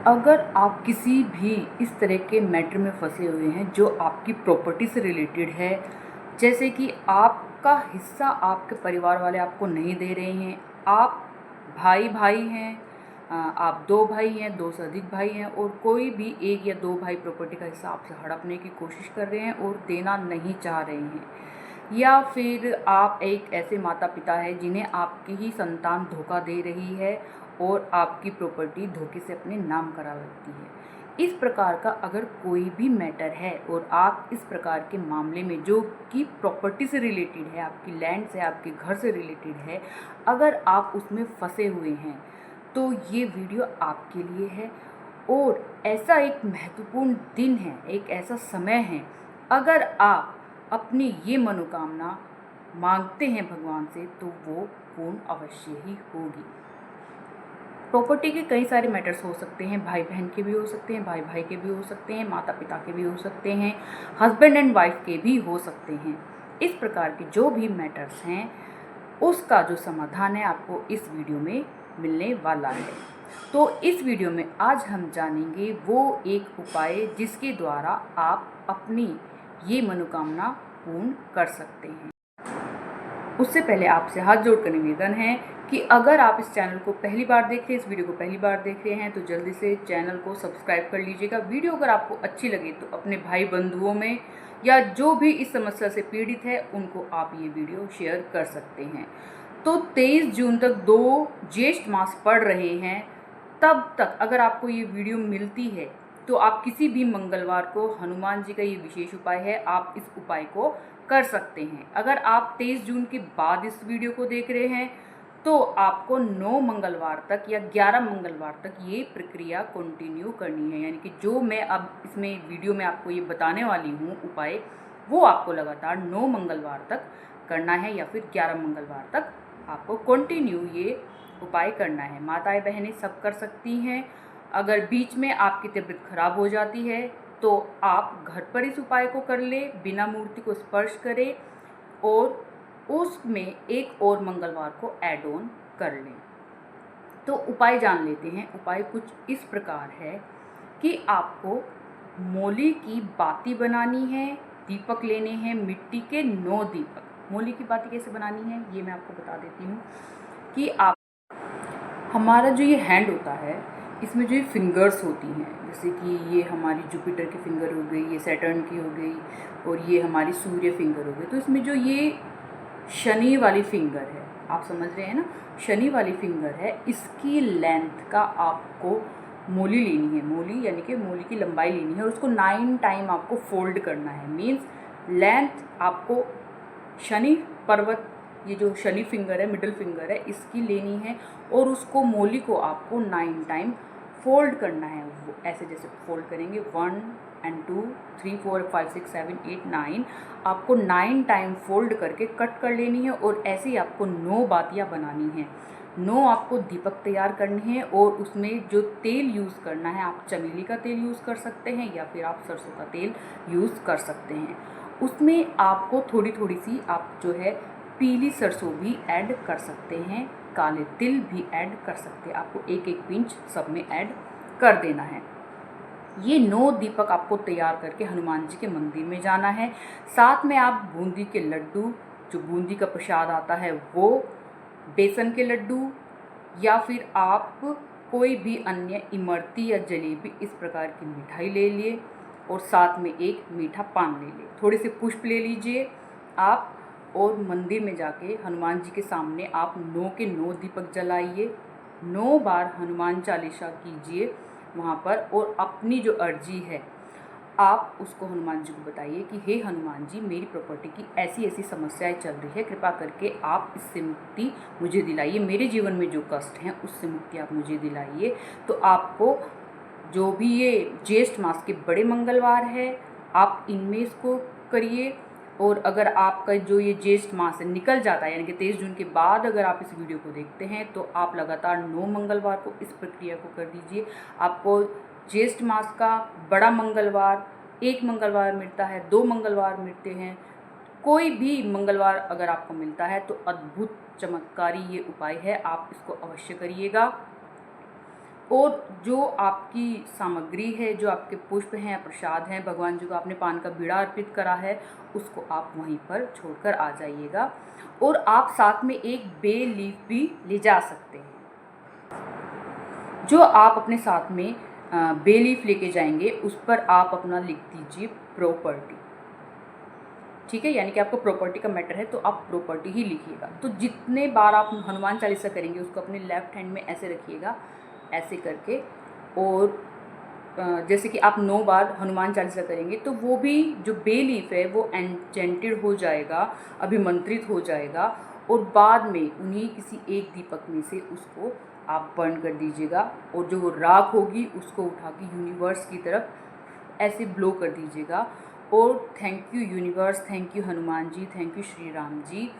अगर आप किसी भी इस तरह के मैटर में फंसे हुए हैं जो आपकी प्रॉपर्टी से रिलेटेड है, जैसे कि आपका हिस्सा आपके परिवार वाले आपको नहीं दे रहे हैं, आप भाई भाई हैं, आप दो भाई हैं, दो से अधिक भाई हैं और कोई भी एक या दो भाई प्रॉपर्टी का हिस्सा आपसे हड़पने की कोशिश कर रहे हैं और देना नहीं चाह रहे हैं, या फिर आप एक ऐसे माता पिता हैं जिन्हें आपकी ही संतान धोखा दे रही है और आपकी प्रॉपर्टी धोखे से अपने नाम करा लेती है। इस प्रकार का अगर कोई भी मैटर है और आप इस प्रकार के मामले में जो कि प्रॉपर्टी से रिलेटेड है, आपकी लैंड से, आपके घर से रिलेटेड है, अगर आप उसमें फंसे हुए हैं तो ये वीडियो आपके लिए है। और ऐसा एक महत्वपूर्ण दिन है, एक ऐसा समय है, अगर आप अपनी ये मनोकामना मांगते हैं भगवान से तो वो पूर्ण अवश्य ही होगी। प्रॉपर्टी के कई सारे मैटर्स हो सकते हैं, भाई बहन के भी हो सकते हैं, भाई भाई के भी हो सकते हैं, माता पिता के भी हो सकते हैं, हस्बैंड एंड वाइफ के भी हो सकते हैं। इस प्रकार के जो भी मैटर्स हैं उसका जो समाधान है आपको इस वीडियो में मिलने वाला है। तो इस वीडियो में आज हम जानेंगे वो एक उपाय जिसके द्वारा आप अपनी ये मनोकामना पूर्ण कर सकते हैं। उससे पहले आपसे हाथ जोड़कर निवेदन है कि अगर आप इस चैनल को पहली बार देख रहे हैं, इस वीडियो को पहली बार देख रहे हैं, तो जल्दी से चैनल को सब्सक्राइब कर लीजिएगा। वीडियो अगर आपको अच्छी लगे तो अपने भाई बंधुओं में या जो भी इस समस्या से पीड़ित है उनको आप ये वीडियो शेयर कर सकते हैं। तो 23 जून तक 2 ज्येष्ठ मास पड़ रहे हैं, तब तक अगर आपको ये वीडियो मिलती है तो आप किसी भी मंगलवार को हनुमान जी का ये विशेष उपाय है, आप इस उपाय को कर सकते हैं। अगर आप 23 जून के बाद इस वीडियो को देख रहे हैं तो आपको 9 मंगलवार तक या 11 मंगलवार तक ये प्रक्रिया कंटिन्यू करनी है, यानी कि जो मैं अब इसमें वीडियो में आपको ये बताने वाली हूँ उपाय, वो आपको लगातार 9 मंगलवार तक करना है या फिर 11 मंगलवार तक आपको कंटिन्यू ये उपाय करना है। माताएं बहनें सब कर सकती हैं। अगर बीच में आपकी तबीयत खराब हो जाती है तो आप घर पर इस उपाय को कर ले, बिना मूर्ति को स्पर्श करें और उसमें एक और मंगलवार को ऐड ऑन कर लें। तो उपाय जान लेते हैं। उपाय कुछ इस प्रकार है कि आपको मोली की बाती बनानी है, दीपक लेने हैं, मिट्टी के 9 दीपक। मोली की बाती कैसे बनानी है ये मैं आपको बता देती हूँ कि आप हमारा जो ये हैंड होता है इसमें जो ये फिंगर्स होती हैं, जैसे कि ये हमारी जुपिटर की फिंगर हो गई, ये सैटर्न की हो गई और ये हमारी सूर्य फिंगर हो गई। तो इसमें जो ये शनि वाली फिंगर है, आप समझ रहे हैं ना, शनि वाली फिंगर है, इसकी लेंथ का आपको मोली लेनी है। मोली यानी कि मोली की लंबाई लेनी है और उसको 9 टाइम आपको फोल्ड करना है। मीन्स लेंथ आपको शनि पर्वत, ये जो शनि फिंगर है, मिडिल फिंगर है, इसकी लेनी है और उसको मोली को आपको 9 टाइम फोल्ड करना है। वो ऐसे जैसे फोल्ड करेंगे 1 and 2 3 4 5 6 7 8 9, आपको 9 टाइम फोल्ड करके कट कर लेनी है और ऐसे ही आपको 9 बातियाँ बनानी हैं। 9 आपको दीपक तैयार करने हैं और उसमें जो तेल यूज़ करना है, आप चमेली का तेल यूज़ कर सकते हैं या फिर आप सरसों का तेल यूज़ कर सकते हैं। उसमें आपको थोड़ी थोड़ी सी आप जो है पीली सरसों भी ऐड कर सकते हैं, काले तिल भी ऐड कर सकते हैं। आपको एक एक पिंच सब में ऐड कर देना है। ये 9 दीपक आपको तैयार करके हनुमान जी के मंदिर में जाना है। साथ में आप बूंदी के लड्डू, जो बूंदी का प्रसाद आता है वो, बेसन के लड्डू या फिर आप कोई भी अन्य इमरती या जलेबी इस प्रकार की मिठाई ले लिए और साथ में एक मीठा पान ले लिए, थोड़े से पुष्प ले लीजिए आप और मंदिर में जाके हनुमान जी के सामने आप 9 के 9 दीपक जलाइए, 9 बार हनुमान चालीसा कीजिए वहाँ पर और अपनी जो अर्जी है आप उसको हनुमान जी को बताइए कि हे हनुमान जी, मेरी प्रॉपर्टी की ऐसी ऐसी समस्याएं चल रही है, कृपा करके आप इससे मुक्ति मुझे दिलाइए, मेरे जीवन में जो कष्ट हैं उससे मुक्ति आप मुझे दिलाइए। तो आपको जो भी ये ज्येष्ठ मास के बड़े मंगलवार है आप इनमें इसको करिए। और अगर आपका जो ये ज्येष्ठ मास है निकल जाता है, यानी कि 23 जून के बाद अगर आप इस वीडियो को देखते हैं तो आप लगातार 9 मंगलवार को इस प्रक्रिया को कर दीजिए। आपको ज्येष्ठ मास का बड़ा मंगलवार, 1 मंगलवार मिलता है, 2 मंगलवार मिलते हैं, कोई भी मंगलवार अगर आपको मिलता है तो अद्भुत चमत्कारी ये उपाय है, आप इसको अवश्य करिएगा। और जो आपकी सामग्री है, जो आपके पुष्प हैं, प्रसाद हैं, भगवान जी को आपने पान का बीड़ा अर्पित करा है, उसको आप वहीं पर छोड़कर आ जाइएगा। और आप साथ में एक बे लीफ भी ले जा सकते हैं। जो आप अपने साथ में बे लीफ लेके जाएंगे उस पर आप अपना लिख दीजिए प्रॉपर्टी। ठीक है, यानी कि आपको प्रॉपर्टी का मैटर है तो आप प्रॉपर्टी ही लिखिएगा। तो जितने बार आप हनुमान चालीसा करेंगे उसको अपने लेफ्ट हैंड में ऐसे रखिएगा, ऐसे करके। और जैसे कि आप 9 बार हनुमान चालीसा करेंगे तो वो भी जो बे लीफ है वो एन्चेंटेड हो जाएगा, अभिमंत्रित हो जाएगा। और बाद में उन्हीं किसी एक दीपक में से उसको आप बर्न कर दीजिएगा। और जो राख होगी उसको उठा के यूनिवर्स की तरफ ऐसे ब्लो कर दीजिएगा। और thank you universe, thank you Hanuman ji, thank you Shri Ram ji,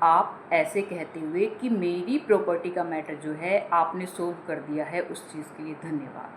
आप ऐसे कहते हुए कि मेरी प्रॉपर्टी का मैटर जो है आपने सोल्व कर दिया है, उस चीज़ के लिए धन्यवाद।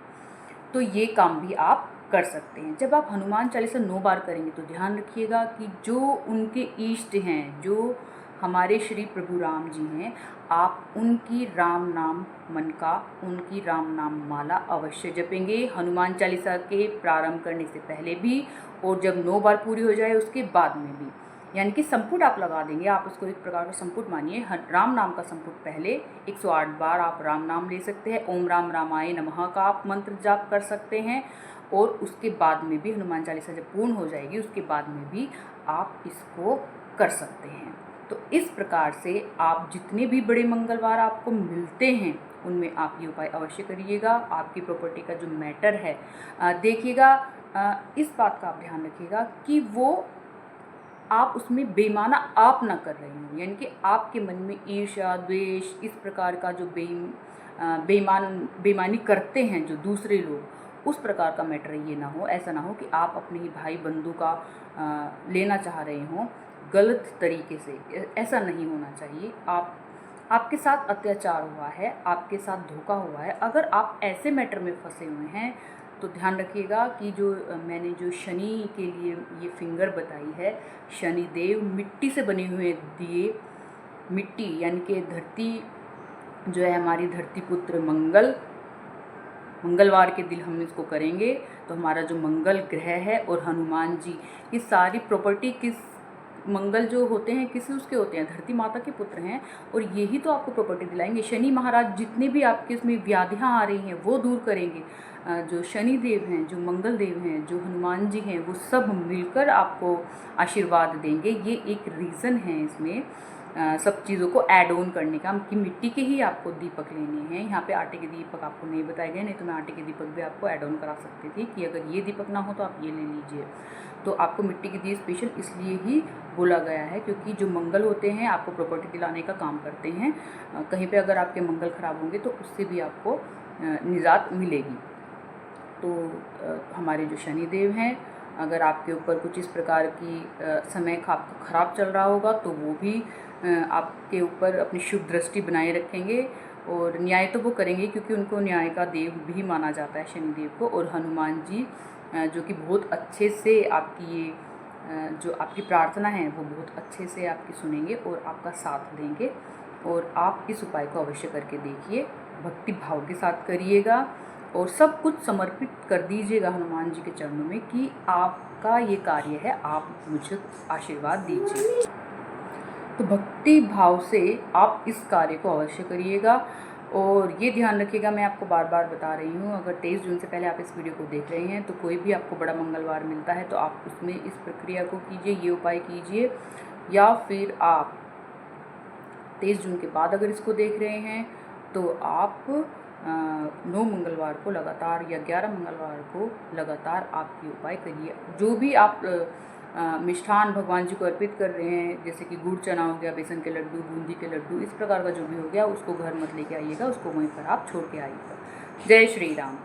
तो ये काम भी आप कर सकते हैं। जब आप हनुमान चालीसा 9 बार करेंगे तो ध्यान रखिएगा कि जो उनके इष्ट हैं, जो हमारे श्री प्रभु राम जी हैं, आप उनकी राम नाम मन का, उनकी राम नाम माला अवश्य जपेंगे हनुमान चालीसा के प्रारंभ करने से पहले भी, और जब 9 बार पूरी हो जाए उसके बाद में भी। यानी कि संपुट आप लगा देंगे, आप उसको एक प्रकार का संपुट मानिए। राम नाम का संपुट पहले 108 बार आप राम नाम ले सकते हैं। ओम राम रामाय नमः का आप मंत्र जाप कर सकते हैं। और उसके बाद में भी हनुमान चालीसा जब पूर्ण हो जाएगी उसके बाद में भी आप इसको कर सकते हैं। तो इस प्रकार से आप जितने भी बड़े मंगलवार आपको मिलते हैं उनमें आप ये उपाय अवश्य करिएगा। आपकी प्रॉपर्टी का जो मैटर है देखिएगा, इस बात का आप ध्यान रखिएगा कि वो आप उसमें बेमाना आप ना कर रहे हो, यानी कि आपके मन में ईर्ष्या, द्वेष, इस प्रकार का जो बेईमानी करते हैं जो दूसरे लोग, उस प्रकार का मैटर ये ना हो। ऐसा ना हो कि आप अपने ही भाई बंधु का लेना चाह रहे हों गलत तरीके से, ऐसा नहीं होना चाहिए। आपके साथ अत्याचार हुआ है, आपके साथ धोखा हुआ है, अगर आप ऐसे मैटर में फंसे हुए हैं तो ध्यान रखिएगा कि जो मैंने जो शनि के लिए ये फिंगर बताई है, शनि देव मिट्टी से बने हुए दिए, मिट्टी यानी कि धरती जो है हमारी धरती पुत्र मंगलवार के दिन हम इसको करेंगे तो हमारा जो मंगल ग्रह है और हनुमान जी, ये सारी प्रॉपर्टी किस मंगल जो होते हैं किसी उसके होते हैं, धरती माता के पुत्र हैं, और यही तो आपको प्रॉपर्टी दिलाएंगे। शनि महाराज जितने भी आपके इसमें व्याधियाँ आ रही हैं वो दूर करेंगे। जो शनि देव हैं, जो मंगल देव हैं, जो हनुमान जी हैं, वो सब मिलकर आपको आशीर्वाद देंगे। ये एक रीज़न है इसमें सब चीज़ों को ऐड ऑन करने का कि मिट्टी के ही आपको दीपक लेने हैं। यहाँ पे आटे के दीपक आपको नहीं बताए गए, नहीं तो मैं आटे के दीपक भी आपको ऐड ऑन करा सकती थी कि अगर ये दीपक ना हो तो आप ये ले लीजिए। तो आपको मिट्टी के दिए स्पेशल इसलिए ही बोला गया है क्योंकि जो मंगल होते हैं आपको प्रॉपर्टी दिलाने का काम करते हैं। कहीं पे अगर आपके मंगल ख़राब होंगे तो उससे भी आपको निजात मिलेगी। तो हमारे जो शनिदेव हैं, अगर आपके ऊपर कुछ इस प्रकार की समय आपका ख़राब चल रहा होगा तो वो भी आपके ऊपर अपनी शुभ दृष्टि बनाए रखेंगे और न्याय तो वो करेंगे क्योंकि उनको न्याय का देव भी माना जाता है शनिदेव को। और हनुमान जी जो कि बहुत अच्छे से आपकी ये जो आपकी प्रार्थना है वो बहुत अच्छे से आपकी सुनेंगे और आपका साथ देंगे। और आप इस उपाय को अवश्य करके देखिए, भक्ति भाव के साथ करिएगा और सब कुछ समर्पित कर दीजिएगा हनुमान जी के चरणों में कि आपका ये कार्य है, आप मुझे आशीर्वाद दीजिए। तो भक्ति भाव से आप इस कार्य को अवश्य करिएगा। और ये ध्यान रखिएगा, मैं आपको बार बार बता रही हूँ, अगर 23 जून से पहले आप इस वीडियो को देख रहे हैं तो कोई भी आपको बड़ा मंगलवार मिलता है तो आप उसमें इस प्रक्रिया को कीजिए, ये उपाय कीजिए। या फिर आप 23 जून के बाद अगर इसको देख रहे हैं तो आप 9 मंगलवार को लगातार या 11 मंगलवार को लगातार आप ये उपाय करिए। जो भी आप मिष्ठान भगवान जी को अर्पित कर रहे हैं, जैसे कि गुड़ चना हो गया, बेसन के लड्डू, बूंदी के लड्डू, इस प्रकार का जो भी हो गया उसको घर मत लेके आइएगा, उसको वहीं पर आप छोड़ के आइएगा। जय श्री राम।